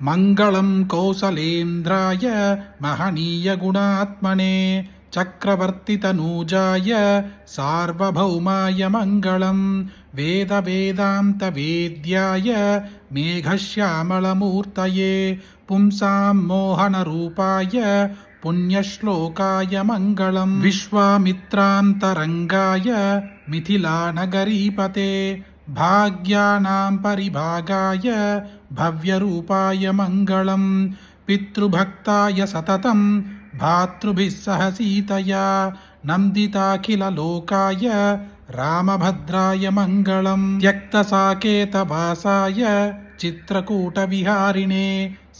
मङ्गलं कौसलेन्द्राय महनीयगुणात्मने चक्रवर्तितनूजाय सार्वभौमाय मङ्गलं वेदवेदान्तवेद्याय मेघश्यामलमूर्तये पुंसां मोहनरूपाय पुण्यश्लोकाय मङ्गलं विश्वामित्रान्तरङ्गाय मिथिलानगरीपते भाग्यानां परिभागाय भव्यरूपाय मङ्गलं पितृभक्ताय सततं भातृभिः सह सीतया नन्दिताखिललोकाय रामभद्राय मङ्गलं त्यक्तसाकेतवासाय चित्रकूटविहारिणे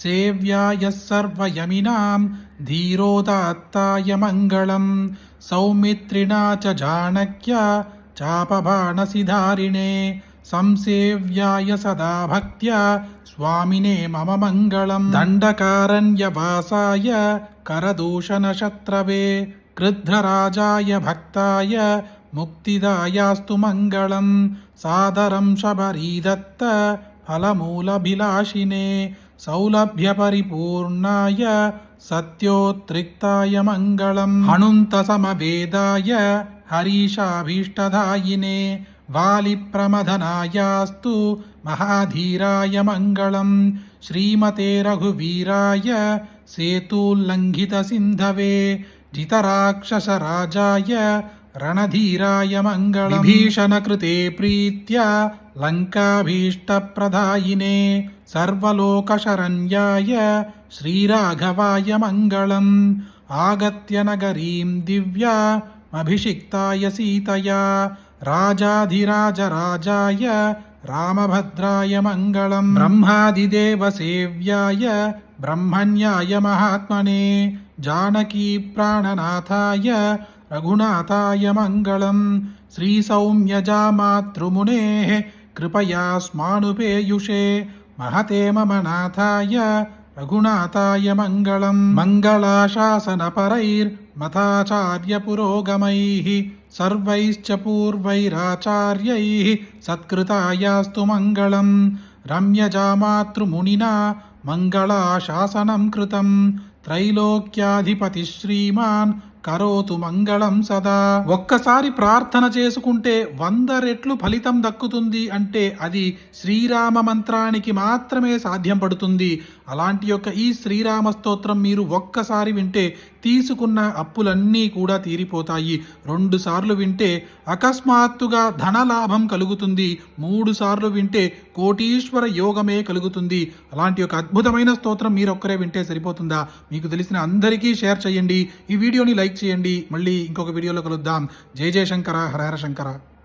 सेव्याय सर्वयमिनां धीरोदात्ताय मङ्गलं सौमित्रिणा च जानक्या चापबाणसिधारिणे संसेव्याय सदा भक्त्या स्वामिने मम मङ्गलं दण्डकारण्यवासाय करदूषणशत्रवे क्रुद्धराजाय भक्ताय मुक्तिदायास्तु मङ्गलं सादरं शबरीदत्त फलमूलभिलाषिने सौलभ्यपरिपूर्णाय सत्योत्रिक्ताय मङ्गलं हनुन्तसमवेदाय हरीशाभीष्टदायिने वालिप्रमथनायास्तु महाधीराय मङ्गलं श्रीमते रघुवीराय सेतुल्लङ्घितसिन्धवे जितराक्षसराजाय रणधीराय मङ्गलं विभीषणकृते प्रीत्या लङ्काभीष्टप्रदायिने सर्वलोकशरण्याय श्रीराघवाय मङ्गलम् आगत्य नगरीं दिव्यामभिषिक्ताय सीतया राजाधिराजराजाय रामभद्राय मङ्गलं ब्रह्मादिदेवसेव्याय ब्रह्मण्याय महात्मने जानकीप्राणनाथाय रघुनाथाय मङ्गलं श्रीसौम्यजामातृमुनेः कृपया स्मानुपेयुषे महते मम नाथाय रघुनाथाय मङ्गलं मङ्गलाशासनपरैर्मथाचार्यपुरोगमैः सर्वैश्च पूर्वैराचार्यैः सत्कृतायास्तु मङ्गलं रम्यजामातृमुनिना मङ्गलाशासनं कृतं त्रैलोक्याधिपति श्रीमान् కరోతు మంగళం సదా. ఒక్కసారి ప్రార్థన చేసుకుంటే 100 రెట్లు ఫలితం దక్కుతుంది అంటే అది శ్రీరామ మంత్రానికి మాత్రమే సాధ్యం పడుతుంది. అలాంటి యొక్క ఈ శ్రీరామ స్తోత్రం మీరు ఒక్కసారి వింటే తీసుకున్న అప్పులన్నీ కూడా తీరిపోతాయి. 2 సార్లు వింటే అకస్మాత్తుగా ధనలాభం కలుగుతుంది. 3 సార్లు వింటే కోటీశ్వర యోగమే కలుగుతుంది. అలాంటి ఒక అద్భుతమైన స్తోత్రం మీరు ఒక్కరే వింటే సరిపోతుందా? మీకు తెలిసిన అందరికీ షేర్ చేయండి. ఈ వీడియోని లైక్ చేయండి. మళ్ళీ ఇంకొక వీడియోలో కలుద్దాం. జై జయ శంకర, హర హర శంకర.